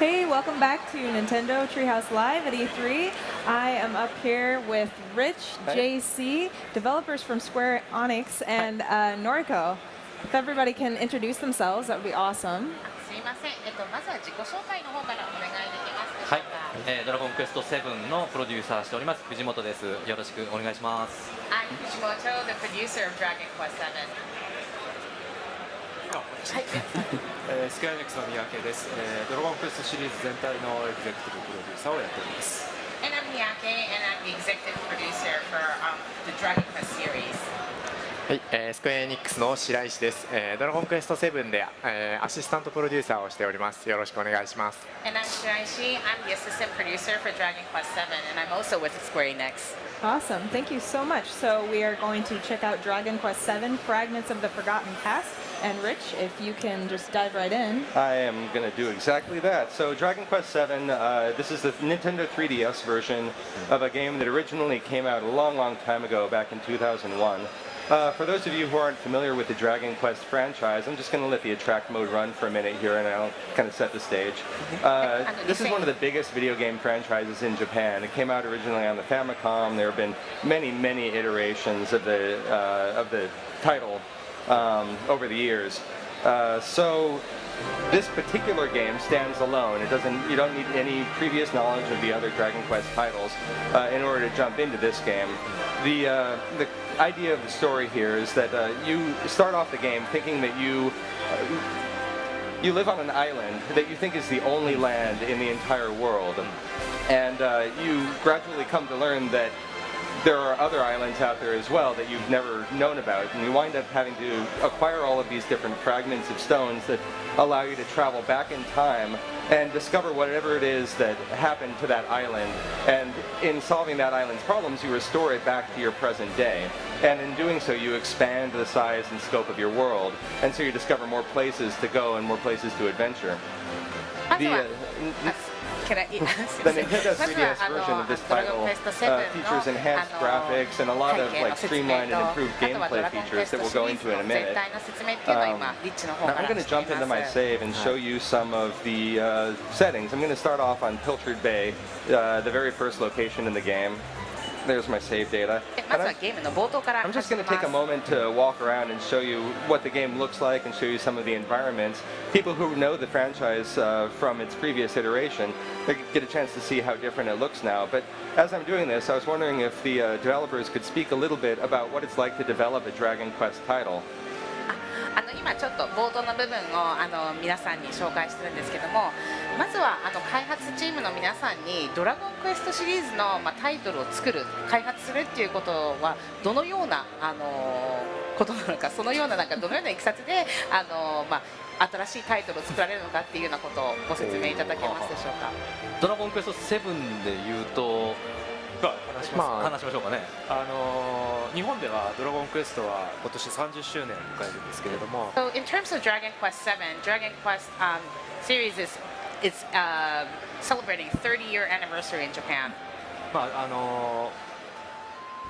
Hey, welcome back to Nintendo Treehouse Live at E3. I am up here with Rich, JC, developers from Square Enix, and Noriko. If everybody can introduce themselves, that would be awesome. すいません。まずは自己紹介の方からお願いできますでしはい、ょうか。ドラゴンクエスト7のプロデューサーしております藤本です。よろしくお願いします。I'm Kishimoto, the producer of Dragon Quest VII. スクエアエニックスの三宅です、ドラゴンクエストシリーズ全体のエグゼクティブプロデューサーをやっております。 And I'm Miyake, and I'm the executive producer for the Dragon Quest series. はい、スクエアエニックスの白石です、ドラゴンクエスト7で、アシスタントプロデューサーをしております。よろしくお願いします。 And I'm Shiraishi, I'm the assistant producer for Dragon Quest VII, and I'm also with Square Enix. Awesome. Thank you so much. So we are going to check out Dragon Quest VII, Fragments of the Forgotten Past. And Rich, if you can just dive right in. I am going to do exactly that. So Dragon Quest VII, this is the Nintendo 3DS version of a game that originally came out a long, long time ago, back in 2001. For those of you who aren't familiar with the Dragon Quest franchise, I'm just going to let the attract mode run for a minute here and I'll kind of set the stage. This is one of the biggest video game franchises in Japan. It came out originally on the Famicom. There have been many, many iterations of the title over the years. So this particular game stands alone. You don't need any previous knowledge of the other Dragon Quest titles in order to jump into this game. The idea of the story here is that you start off the game thinking that you live on an island that you think is the only land in the entire world, and you gradually come to learn that there are other islands out there as well that you've never known about, and you wind up having to acquire all of these different fragments of stones that allow you to travel back in time and discover whatever it is that happened to that island, and in solving that island's problems you restore it back to your present day, and in doing so you expand the size and scope of your world, and so you discover more places to go and more places to adventure. The Nintendo 3DS version of this title features enhanced graphics and a lot of streamlined and improved gameplay features that we'll go into in a minute. I'm going to jump into my save and show you some of the settings. I'm going to start off on Pilchard Bay, the very first location in the game. There's my save data. I'm just going to take a moment to walk around and show you what the game looks like and show you some of the environments. People who know the franchise from its previous iteration, they get a chance to see how different it looks now. But as I'm doing this, I was wondering if the developers could speak a little bit about what it's like to develop a Dragon Quest title. 今ちょっと冒頭の部分を皆さんに紹介してるんですけども、まずは開発チームの皆さんにドラゴンクエストシリーズのタイトルを作る、開発するっていうことはどのようなことなのか、そのようなどのようないきさつで新しいタイトルを作られるのかっていうようなことをご説明いただけますでしょうか。ドラゴンクエスト7で言うと話しましょうかね。日本ではドラゴンクエストは今年30周年を迎えるんですけれども、 So in terms of Dragon Quest VII, Dragon Quest series is celebrating 30-year anniversary in Japan.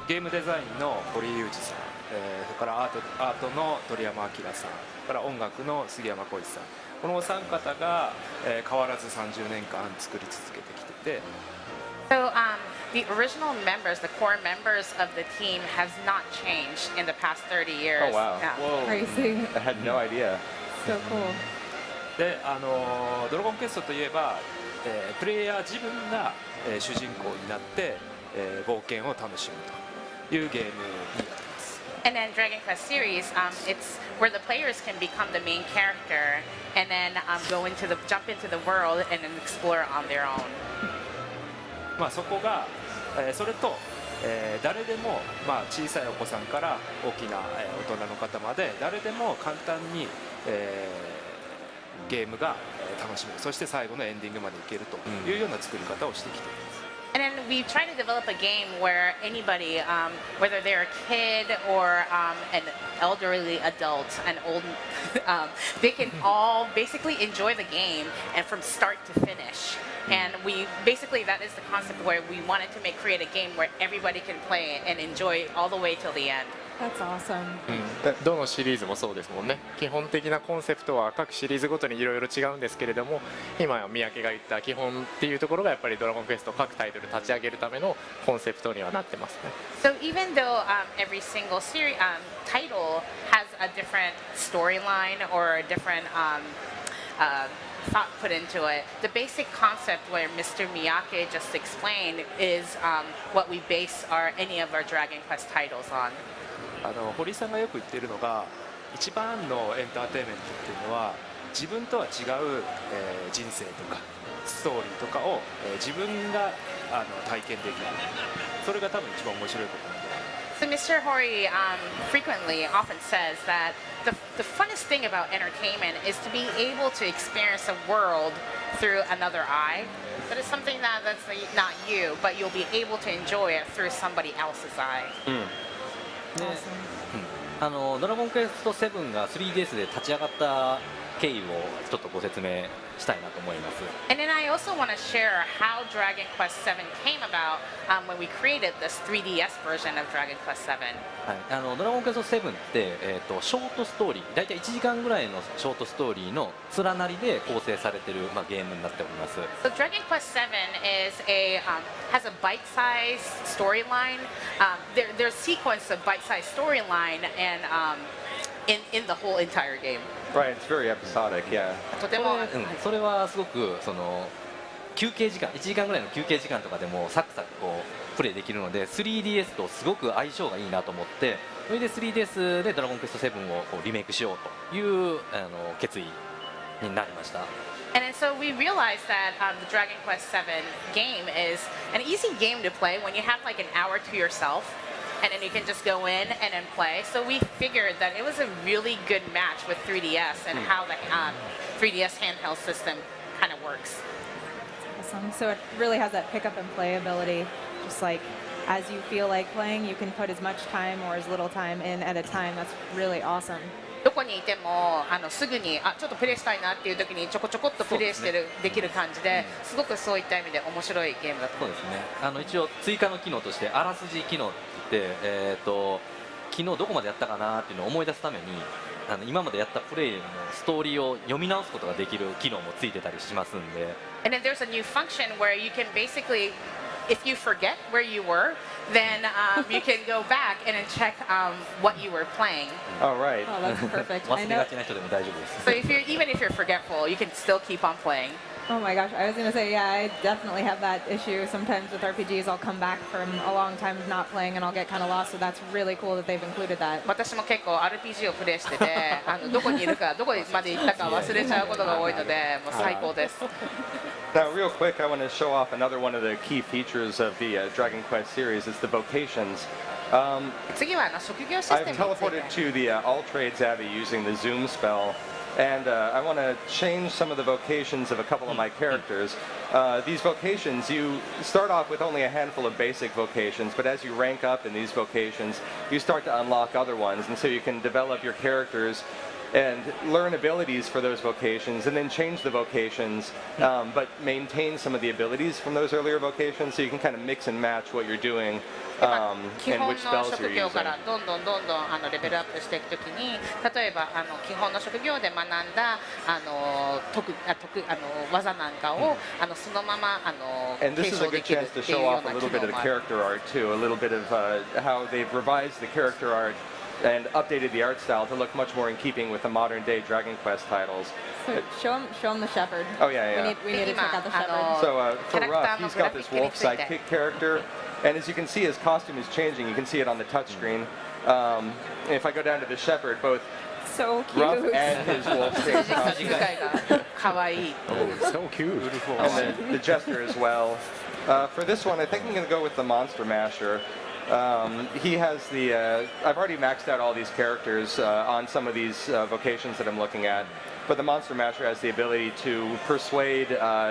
ゲームデザインの堀井裕二さん、それからアートの鳥山明さん、それから音楽の杉山浩一さん、このお三方が、変わらず30年間作り続けてきてて。So the original members, the core members of the team, has not changed in the past 30 years. Oh wow! Yeah. Whoa. Crazy. I had no idea. So cool. でドラゴンクエストといえば、プレイヤー自分が、主人公になって、冒険を楽しむというゲームになっています。And then Dragon Quest series, it's where the players can become the main character and then jump into the world and then explore on their own. そこが、それと、誰でも、小さいお子さんから大きな、大人の方まで誰でも簡単に、ゲームが、楽しめる、そして最後のエンディングまでいけるというような作り方をしてきています。And then we try to develop a game where anybody, whether they're a kid or an elderly adult, an old, they can all basically enjoy the game and from start to finish. And that is the concept where we wanted to create a game where everybody can play and enjoy all the way till the end. That's awesome. どのシリーズもそうですもんね。基本的なコンセプトは各シリーズごとにいろいろ違うんですけれども、今三宅が言った基本っていうところがやっぱりドラゴンクエスト各タイトル立ち上げるためのコンセプトにはなってますね。So even though every single series title has a different storyline or a different thought put into it, the basic concept where Mr. Miyake just explained is what we base any of our Dragon Quest titles on. 堀さんがよく言っているのが、一番のエンターテインメントっていうのは自分とは違う、人生とかストーリーとかを、自分が体験できる。それが多分一番面白いことなんで。So Mr. Hori frequently often says that the funnest thing about entertainment is to be able to experience a world through another eye. That is something that's not you, but you'll be able to enjoy it through somebody else's eye. でドラゴンクエスト7が 3DS で立ち上がった経緯をちょっとご説明したいなと思います。 And then I also want to share how Dragon Quest VII came about when we created this 3DS version of Dragon Quest VII. はい、ドラゴンクエスト7って、ショートストーリー、大体1時間ぐらいのショートストーリーの連なりで構成されている、ゲームになっております。 So Dragon Quest VII is has a bite-sized storyline. There's a sequence of bite-sized storyline and in the whole entire game. Right, it's very episodic, yeah. とてもそれはすごく休憩時間、1時間ぐらいの休憩時間とかでもサクサクプレイできるので 3DS とすごく相性がいいなと思って、それで 3DS でドラゴンクエスト7をリメイクしようという決意になりました。 And then so we realized that the Dragon Quest VII game is an easy game to play when you have like an hour to yourself, and then you can just go in and then play. So we figured that it was a really good match with 3DS and how the 3DS handheld system kind of works. Awesome. So it really has that pick up and play ability. Just like as you feel like playing, you can put as much time or as little time in at a time. That's really awesome. どこにいてもすぐにちょっとプレイしたいなっていう時にちょこちょこっとプレイしてできる感じで、すごくそういった意味で面白いゲームだとそうですね。一応追加の機能としてあらすじ機能って言って、昨日どこまでやったかなっていうのを思い出すために今までやったプレイのストーリーを読み直すことができる機能もついてたりしますんで。 And then there's a new function where you can basically, if you forget where you were, then you can go back and then check what you were playing. All right. Oh, that's perfect. 忘 I れ know. がちな人でも大丈夫です。 So even if you're forgetful, you can still keep on playing. Oh my gosh, I was going to say, yeah, I definitely have that issue. Sometimes with RPGs, I'll come back from a long time of not playing and I'll get kind of lost, so that's really cool that they've included that. 私も結構 RPG をプレイしててどこにいるかどこまで行ったか忘れちゃうことが多いのでもう最高です。 Now, real quick, I want to show off another one of the key features of the Dragon Quest series. It's the vocations. 次は職業シス I've テムについ teleported て。 to the All Trades Abbey using the Zoom spell, and I want to change some of the vocations of a couple of my characters. These vocations, you start off with only a handful of basic vocations, but as you rank up in these vocations, you start to unlock other ones, and so you can develop your characters and learn abilities for those vocations and then change the vocations, but maintain some of the abilities from those earlier vocations, so you can kind of mix and match what you're doing 基 and 本 which の spells you're 職業 using. からどんどんレベルアップしていくときに例えば基本の職業で学んだ技なんかをそのまま And this 継 is a 承で good きる chance って to いう show よう off な a 機 little bit 能 of も the ある。 character art too, a little bit of how they've revised the character art and updated the art style to look much more in keeping with the modern day Dragon Quest titles. So show him the shepherd. Oh, yeah, yeah. We need to check out the shepherd. So for Character Ruff, no he's got this wolf graphic sidekick character, and as you can see, his costume is changing. You can see it on the touchscreen. If I go down to the shepherd, both So Ruff cute. and his wolf change 使 costume, いが可愛い。 So cute. and the jester as well. For this one, I think I'm going to go with the Monster Masher. He has the. I've already maxed out all these characters on some of these vocations that I'm looking at, but the Monster Masher has the ability to persuade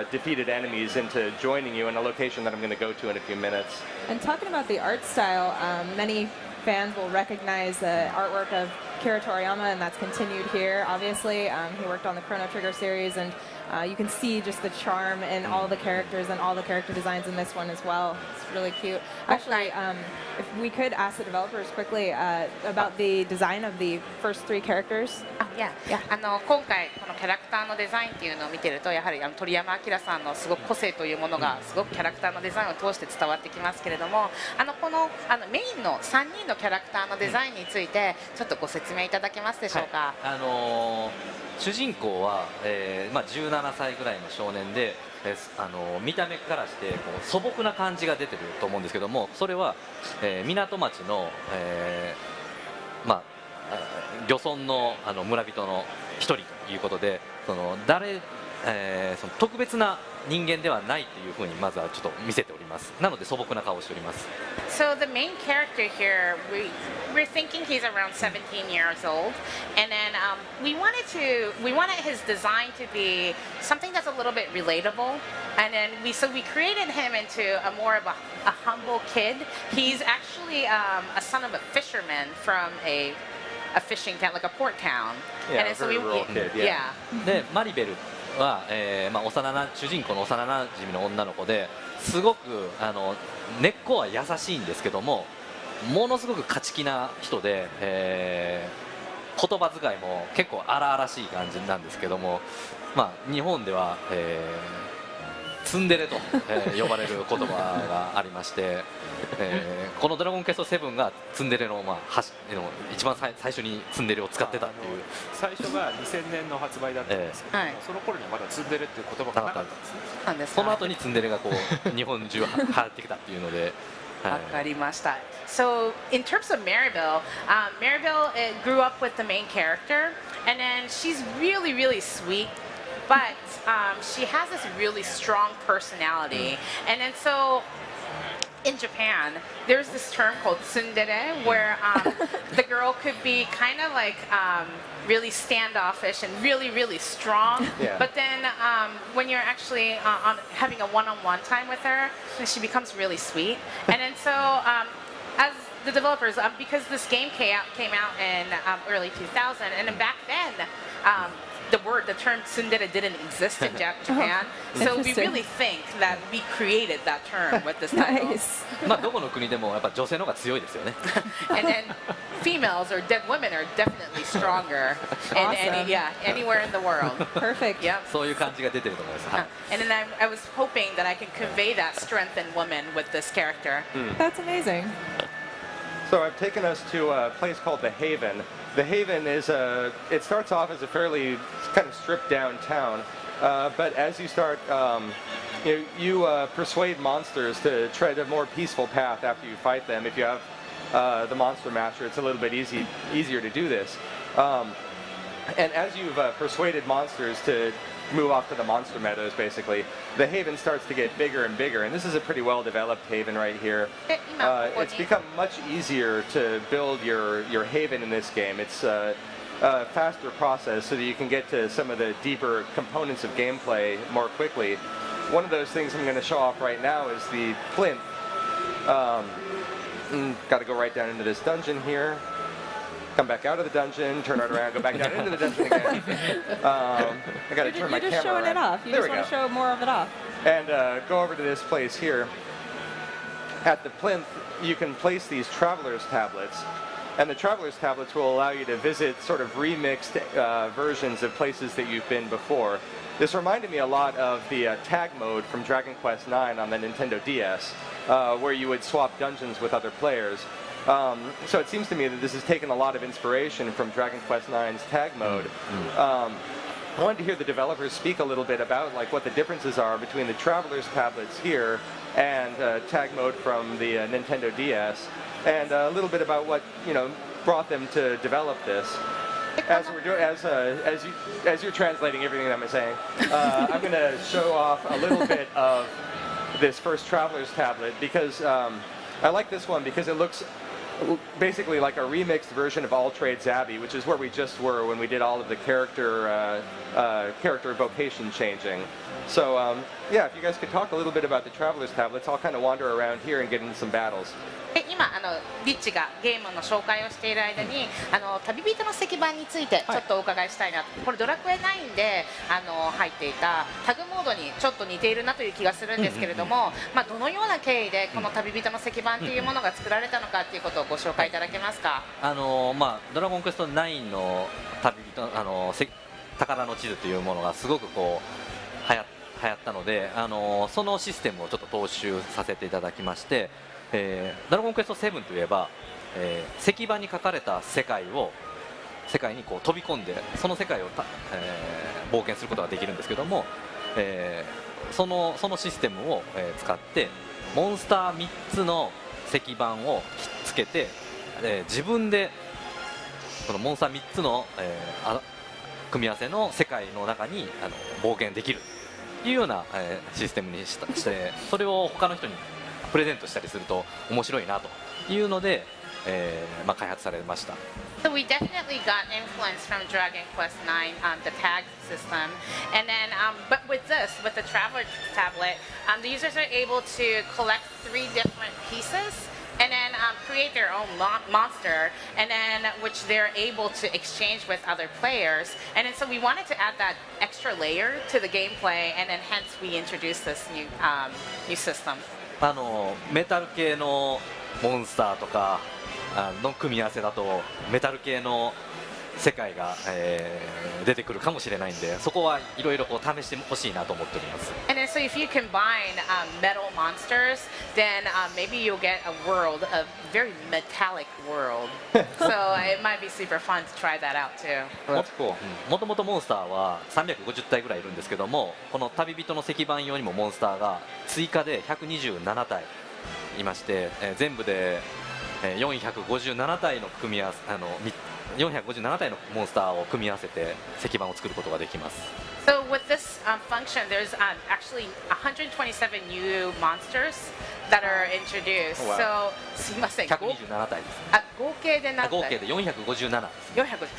defeated enemies into joining you in a location that I'm going to go to in a few minutes. And talking about the art style, many fans will recognize the artwork of Kira Toriyama, and that's continued here. Obviously, he worked on the Chrono Trigger series, and you can see just the charm in all the characters and all the character designs in this one as well. It's really cute. Actually, if we could ask the developers quickly about the design of the first 3 characters. 今回このキャラクターのデザインっていうのを見てるとやはり鳥山明さんのすごく個性というものがすごくキャラクターのデザインを通して伝わってきますけれども、このメインの3人のキャラクターのデザインについてちょっとご説明いただけますでしょうか。主人公は、17歳ぐらいの少年で、見た目からしてこう素朴な感じが出てると思うんですけども、それは、港町の、漁村の、村人の一人ということで、その特別な人間ではないというふうにまずはちょっと見せております。なので素朴な顔をしております。So the main character here, we're thinking he's around 17 years old, and then we wanted his design to be something that's a little bit relatable, and then we created him into a more of a humble kid. He's actually a son of a fisherman from a fishing town, like a port town. Yeah, and then, very rural kid. Yeah. でマリベルは、主人公の幼なじみの女の子ですごく根っこは優しいんですけども、ものすごく勝ち気な人で、言葉遣いも結構荒々しい感じなんですけども、日本では、ツンデレと、呼ばれる言葉がありまして、この「ドラゴンクエスト7」がツンデレの、一番最初にツンデレを使ってたっていう。最初が2000年の発売だったんですけど、その頃にはまだツンデレっていう言葉がなかったんですね。その後にツンデレがこう日本中流行ってきたっていうので。わかりました。So in terms of Maribel, Maribel grew up with the main character, and then she's really, really sweet. But she has this really strong personality, and then so in Japan, there's this term called tsundere, where the girl could be kind of like really standoffish and really, really strong. Yeah. But then when you're actually having a one-on-one time with her, then she becomes really sweet. And then so as the developers, because this game came out in early 2000, and then back then. The term tsundere didn't exist in Japan, so we really think that we created that term with this title. Nice. どこの国でもやっぱ女性の方が強いですよね。And then females or women are definitely stronger anywhere in the world. Perfect. Yep. そういう感じが出てると思います。はい。 And then I was hoping that I could convey that strength in women with this character. That's amazing. So I've taken us to a place called the Haven. The Haven is it starts off as a fairly kind of stripped down town, but as you start, you persuade monsters to tread a more peaceful path after you fight them. If you have the Monster Master, it's a little bit easier to do this. And as you've persuaded monsters to move off to the monster meadows, basically, the haven starts to get bigger and bigger. And this is a pretty well-developed haven right here. It's become much easier to build your haven in this game. It's a faster process so that you can get to some of the deeper components of gameplay more quickly. One of those things I'm going to show off right now is the plinth. Got to go right down into this dungeon here. Come back out of the dungeon, turn right around, go back down into the dungeon again. I got to turn my camera around. You're just showing it off. You just want to show more of it off. And go over to this place here. At the plinth, you can place these traveler's tablets. And the traveler's tablets will allow you to visit sort of remixed versions of places that you've been before. This reminded me a lot of the tag mode from Dragon Quest IX on the Nintendo DS, where you would swap dungeons with other players. So it seems to me that this has taken a lot of inspiration from Dragon Quest IX's tag mode. I wanted to hear the developers speak a little bit about what the differences are between the Traveler's tablets here and tag mode from the Nintendo DS, and a little bit about what brought them to develop this. As we're doing, as you're translating everything that I'm saying, I'm going to show off a little bit of this first Traveler's tablet because I like this one because it looks basically like a remixed version of All Trades Abbey, which is where we just were when we did all of the character vocation changing. So yeah, if you guys could talk a little bit about the Traveler's tablets, I'll kind of wander around here and get into some battles. 今リッチがゲームの紹介をしている間に旅人の石板についてちょっとお伺いしたいなと、これドラクエ9で入っていたタグモードにちょっと似ているなという気がするんですけれども、どのような経緯でこの旅人の石板というものが作られたのかということをご紹介いただけますか。ドラゴンクエスト9の旅人宝の地図というものがすごくこう流行ったので、そのシステムをちょっと踏襲させていただきまして、ドラゴンクエスト7といえば、石板に書かれた世界にこう飛び込んでその世界を冒険することができるんですけども、そのシステムを使ってモンスター3つの石板をひっつけて、自分でそのモンスター3つの、組み合わせの世界の中に冒険できるというような、システムにして、それを他の人にプレゼントしたりすると面白いなというので、開発されました。So we definitely got influence from Dragon Quest VII, the tag system, and then but with the Traveler tablet, the users are able to collect 3 different pieces and then create their own monster, and then which they're able to exchange with other players. And then so we wanted to add that extra layer to the gameplay, and then hence we introduced this new system. メタル系のモンスターとかの組み合わせだとメタル系の世界が、出てくるかもしれないんで、そこはいろいろ試してほしいなと思っております。And then so if you combine metal monsters, then maybe you'll get a world, a very metallic world. So it might be super fun to try that out too. もともとモンスターは350体ぐらいいるんですけども、この旅人の石板用にもモンスターが追加で127体いまして、全部で457体の組み合わせ457体のモンスターを組み合わせて石板を作ることができます。So with this function, there's actually 127 new monsters that are introduced. So すみません。127体ですね。合計で何体？合計で457。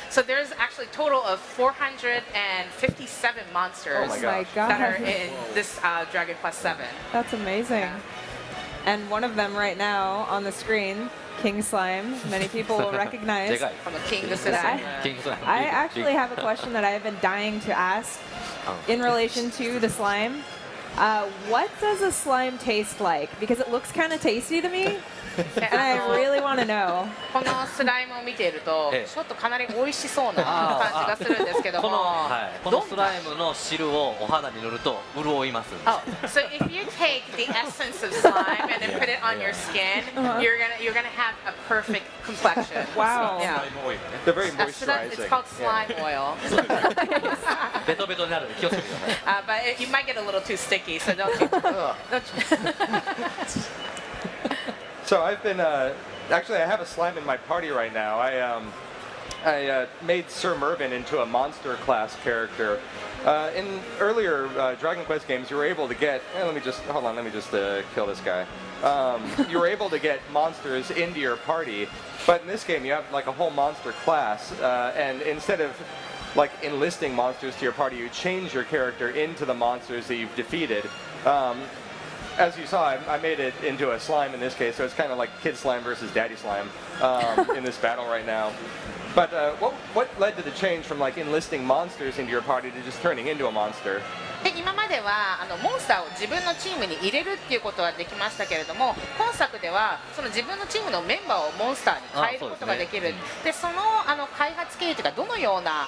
So there's actually a total of 457 monsters that are in this Dragon Quest VII. That's amazing. And one of them right now on the screen, King Slime, many people will recognize. King Slime. I actually have a question that I have been dying to ask in relation to the slime. What does a slime taste like? Because it looks kind of tasty to me. And I really want to know. このスライムを見ていると、ちょっとかなり美味しそうな感じがするんですけども、このスライムの汁をお肌に塗ると潤います。So if you take the essence of slime and then put it on your skin, you're gonna have a perfect complexion. Wow. Yeah. They're very It's moisturizing. called slime oil. ベトベトになるので気をつけてください。But you might get a little too sticky, so don't you? So I've been actually I have a slime in my party right now. I made Sir Mervyn into a monster class character. In earlier Dragon Quest games, you were able to get. Let me just kill this guy. You were able to get monsters into your party, but in this game you have like a whole monster class, and instead of like enlisting monsters to your party, you change your character into the monsters that you've defeated. As you saw, I made it into a slime in this case, so it's kind of like kid slime versus daddy slime in this battle right now. But what led to the change from like enlisting monsters into your party to just turning into a monster? で今まではモンスターを自分のチームに入れるっていうことはできましたけれども、今作ではその自分のチームのメンバーをモンスターに変えることができる。でその開発経緯というか、どのような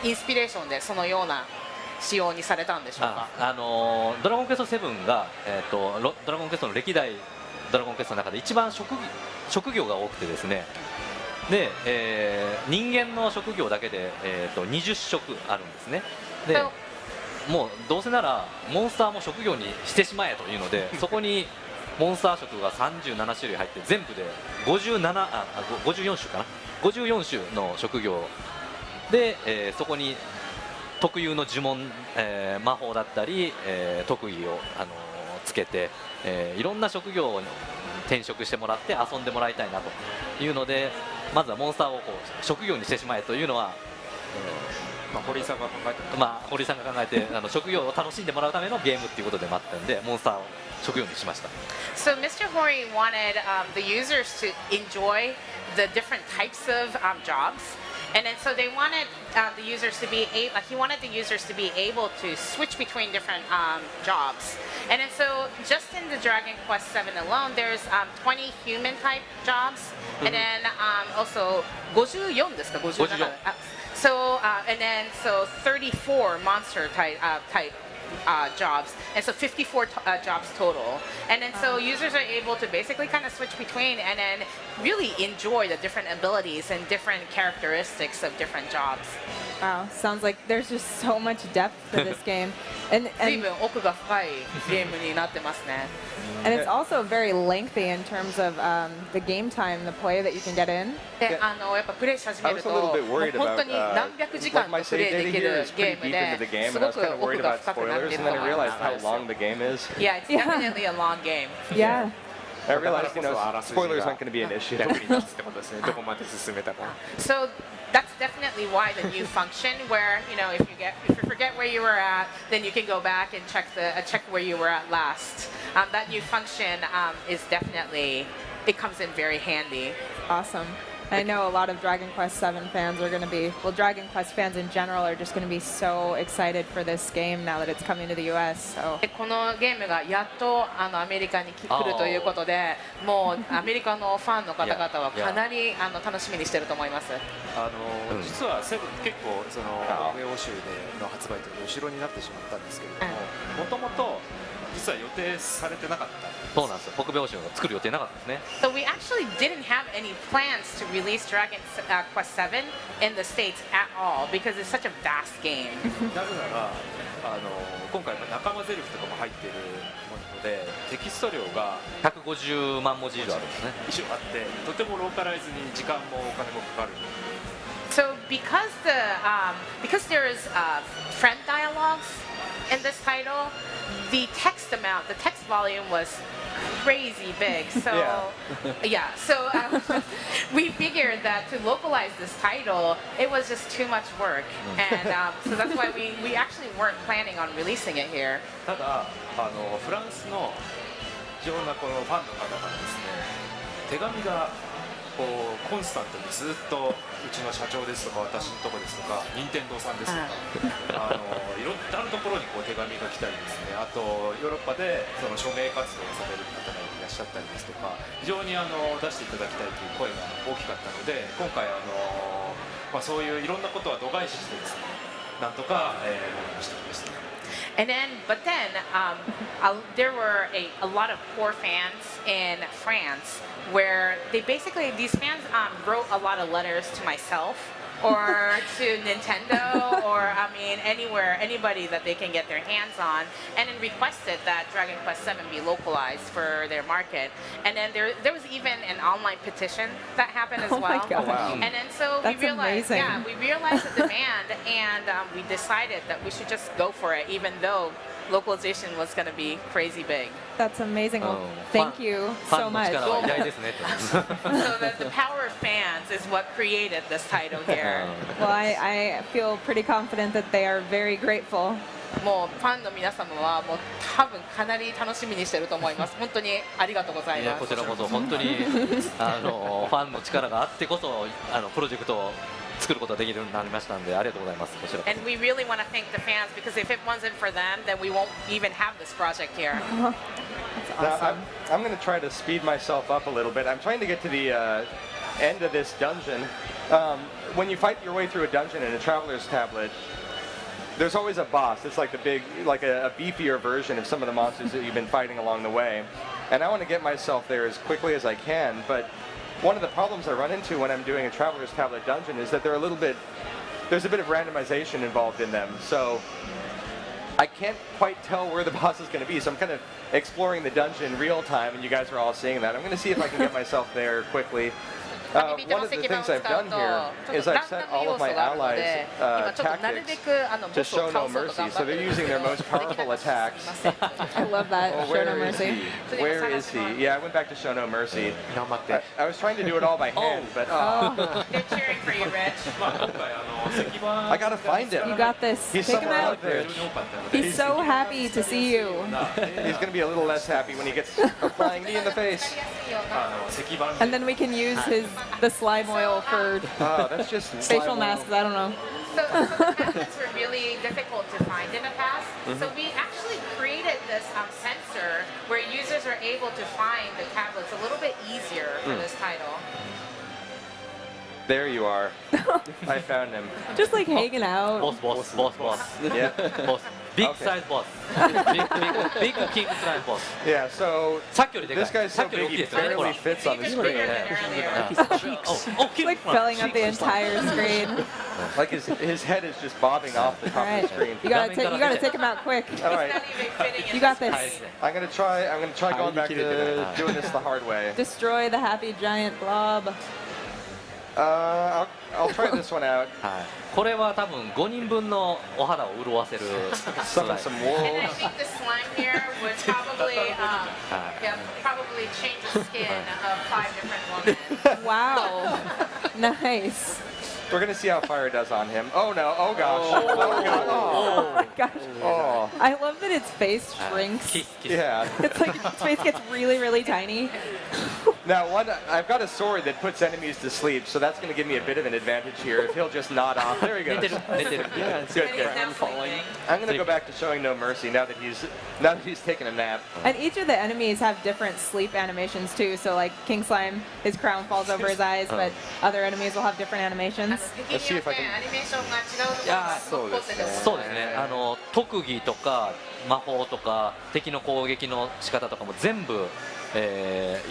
インスピレーションでそのような仕様にされたんでしょうか。ドラゴンクエスト7が、ドラゴンクエストの歴代ドラゴンクエストの中で一番職業が多くてですね、で、人間の職業だけで、20職あるんですね。でもうどうせならモンスターも職業にしてしまえというので、そこにモンスター職が37種類入って全部で54種かな、54種の職業で、そこに特有の呪文、魔法だったり、特技をつけて、いろんな職業に転職してもらって遊んでもらいたいなというので、まずはモンスターをこう職業にしてしまえというのは、堀井さんが考えたまあ、堀さんが考えて職業を楽しんでもらうためのゲームっていうことでもあったんでモンスターを職業にしました。 So Mr. Hori wanted the users to enjoy the different types of jobs, and then so they wanted the users to be able. He wanted the users to be able to switch between different jobs, and then so just in the Dragon Quest VII alone, there's 20 human type jobs, and then also 54ですか57 So and then so 34 monster type jobs, and so 54 jobs total. And then so users are able to basically kind of switch between and then really enjoy the different abilities and different characteristics of different jobs. Wow, sounds like there's just so much depth for this game. And 随分奥が深いゲームになってますね。it's also very lengthy in terms of the game time, the play that you can get in. で、やっぱプレイし始めると、もう本当に何百時間とプレイできるゲームで、すごく奥が深くなっていると思います。Yeah, it's definitely a long game. Yeah. I realized, spoilers aren't going to be an issue. 役に立つってことですね。どこまで進めたか。So that's definitely why the new function, where if you forget where you were at, then you can go back and check where you were at last. That new function is definitely, it comes in very handy. Awesome. I know a lot of Dragon Quest VII fans are going to be, well, Dragon Quest fans in general are just going to be so excited for this game now that it's coming to the US. So. でこのゲームがやっとアメリカに来るということで、もうアメリカのファンの方々はかなり楽しみにしてると思います。実はセブン結構その北米欧州での発売という後ろになってしまったんですけれども、もともと実は予定されてなかった。そうなんですよ。北米欧州が作る予定なかったですね。So we actually didn't have any plans to release Dragon Quest VII in the States at all because it's such a vast game. なぜなら今回仲間ゼルフとかも入っているのでテキスト量が150万文字以上あるんですね。一応あってとてもローカライズに時間もお金もかかる。So because there is friend dialogues in this title, the text volume was crazy big. So so we figured that to localize this title, it was just too much work, and so that's why we actually weren't planning on releasing it here. ただフランスの非常なこのファンの方からですね、手紙がこうコンスタントにずっとうちの社長ですとか私のとこですとか任天堂さんですとかいろんなところにこう手紙が来たりですね、あとヨーロッパでその署名活動をされる方がいらっしゃったりですとか非常に出していただきたいという声が大きかったので今回そういういろんなことは度外視してですねなんとか僕にしてきました。But then there were a lot of core fans in France where these fans wrote a lot of letters to myself or to Nintendo or anybody that they can get their hands on, and then requested that Dragon Quest VII be localized for their market. And then there was even an online petition that happened as well. My God. Wow. And then so That's we realized, amazing. we realized the demand, and we decided that we should just go for it, even though localization was going to be crazy big. That's amazing. Well, thank you so much. ファンの力は偉大ですね。 So the power of fans is what created this title here. Well, I feel pretty confident that they are very grateful. もうファンの皆様はもう多分かなり楽しみにしてると思います。本当にありがとうございます。こちらこそ本当にファンの力があってこそプロジェクトを作ることができるようになりましたのでありがとうございます。こちらこそ。 And we really want to thank the fans because if it wasn't for them, then we won't even have this project here. That's awesome. Now, I'm going to try to speed myself up a little bit. I'm trying to get to the end of this dungeon. When you fight your way through a dungeon in a traveler's tablet, there's always a boss. It's like a beefier version of some of the monsters that you've been fighting along the way. And I want to get myself there as quickly as I can, but one of the problems I run into when I'm doing a traveler's tablet dungeon is that there's a bit of randomization involved in them. So I can't quite tell where the boss is going to be. So I'm kind of exploring the dungeon in real time, and you guys are all seeing that. I'm going to see if I can get myself there quickly. 旅人 One の of the 石板を things 使う I've と done ちょ here っと is ラ I've ン set ダム all 要 of 素 my があるの allies で今ちょっとなるべ tactics くボ to スを show 倒 no そうと頑 mercy. 張 So って they're るんです using け their ど most できな powerful くてす attacks. みません I love that. Oh, Show where no is mercy. he? Where is he? Yeah, I went back to show no mercy. 頑張って I was trying to do it all by hand, but Oh, They're cheering for you, Rich. まあ今回石板 I gotta find him. you got this. He's Take him somewhere out. out there. 非常に多かったので He's so happy to see you. He's gonna be a little less happy when he gets a flying knee in the face. 石板 And then we can use the slime oil for Oh, that's just facial slime masks. I don't know. So the tablets were really difficult to find in the past. So we actually created this sensor where users are able to find the tablets a little bit easier for this title. There you are. I found him. Just like hanging out. boss. Yeah. boss. Big Okay. size boss. big king size boss. Yeah. So さっきよりでかい this guy's さ so っきより大 big きい he ですよねほら barely fits on the Even bigger screen. than earlier. Oh, It's like filling up the entire screen. Like his head is just bobbing off the All top right, of the screen. you gotta take him out quick. All right. Not even fitting in You got the this. screen. I'm gonna try going back to doing this the hard way. Destroy the happy giant blob. I'll try this one out. はいこれは多分5人分のお肌を潤わせる Some wool. And I think the slime here would probably, yeah, probably change the skin of 5 different women. Wow. Nice. We're gonna see how fire does on him. Oh no! Oh gosh! Oh, god. Oh my gosh. Oh. I love that its face shrinks. キス Yeah. It's like its face gets really, really tiny. Now I've got a sword that puts enemies to sleep, so that's gonna give me a bit of an advantage here. If he'll just nod off. There he 寝 goes. てる寝てる Yeah, it's good. And he's now sleeping. I'm gonna go back to showing no mercy now that he's taken a nap. And each of the enemies have different sleep animations too. So like King Slime, his crown falls over his eyes, but other enemies will have different animations. 敵によってアニメーションが違うところがすごく凝っててそうですね特技とか魔法とか敵の攻撃の仕方とかも全部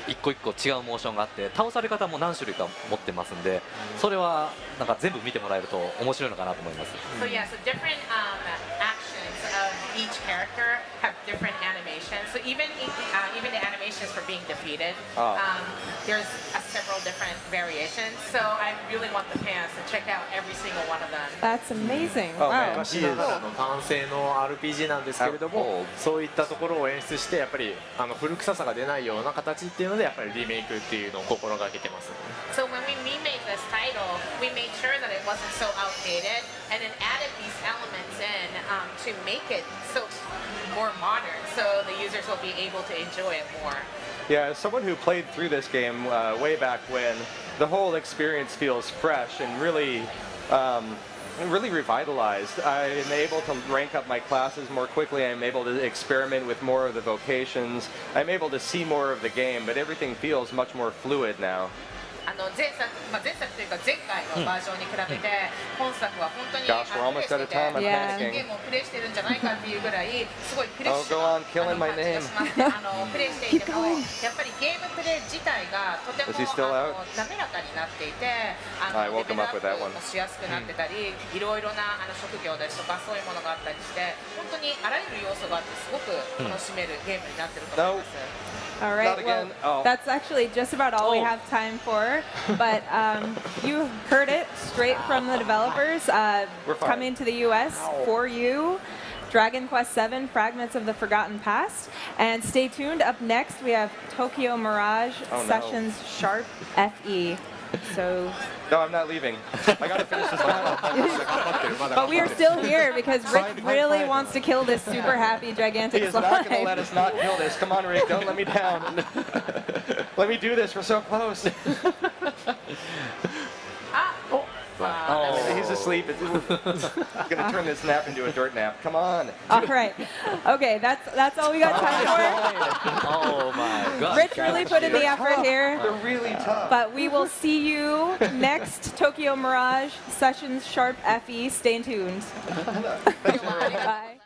一個一個違うモーションがあって倒され方も何種類か持ってますんでそれはなんか全部見てもらえると面白いのかなと思います So yeah, so different actions of each character have different animations. So even the animations for being defeated, there's several different variations. So I really want the fans to check out every single one of them. That's amazing. Oh, Wow. man. 昔ながらの単性の RPG なんですけれどもそういったところを演出してやっぱり古臭さが出ないような形っていうのでやっぱりリメイクっていうのを心がけてます So when we remade this title, we made sure that it wasn't so outdated, and then added these elements in to make it so more modern, so the users will be able to enjoy it more. Yeah, as someone who played through this game way back when, the whole experience feels fresh and really revitalized. I am able to rank up my classes more quickly. I'm able to experiment with more of the vocations. I'm able to see more of the game, but everything feels much more fluid now. 前作というか前回のバージョンに比べて本作は本当に Gosh, we're almost out of time. I'm いや panicking. ゲームをプレイしてるんじゃないかっていうぐらいすごいフレッシュ Oh, go な on, killing my 感じがしましてプレイしていてもやっぱりゲームプレイ自体がとても Is he still out? 滑らかになっていて I レ woke ベ him ルア up ッ with that プ one. もしやすくなってたりいろいろな職業ですとかそういうものがあったりして本当にあらゆる要素があってすごく楽しめるゲームになってると思います。 All right. Not Well, again. Oh. that's actually just about all we have time for. But you heard it straight from the developers. We're fine. Coming to the U.S. for you. Dragon Quest VII, Fragments of the Forgotten Past. And stay tuned. Up next, we have Tokyo Mirage Oh, no. Sessions Sharp FE. So, No, I'm not leaving. I gotta finish this battle. but we are still here because Rick really wants to kill this super happy He gigantic is not gonna let slime. us not kill this. Come on, Rick, don't let me down. Let me do this. We're so close. He's asleep. It's gonna turn this nap into a dirt nap. Come on. All right. Okay, that's all we got time for. Oh my god Rich really put in the effort here. They're really tough. But we will see you next Tokyo Mirage Sessions Sharp FE. Stay tuned. Bye.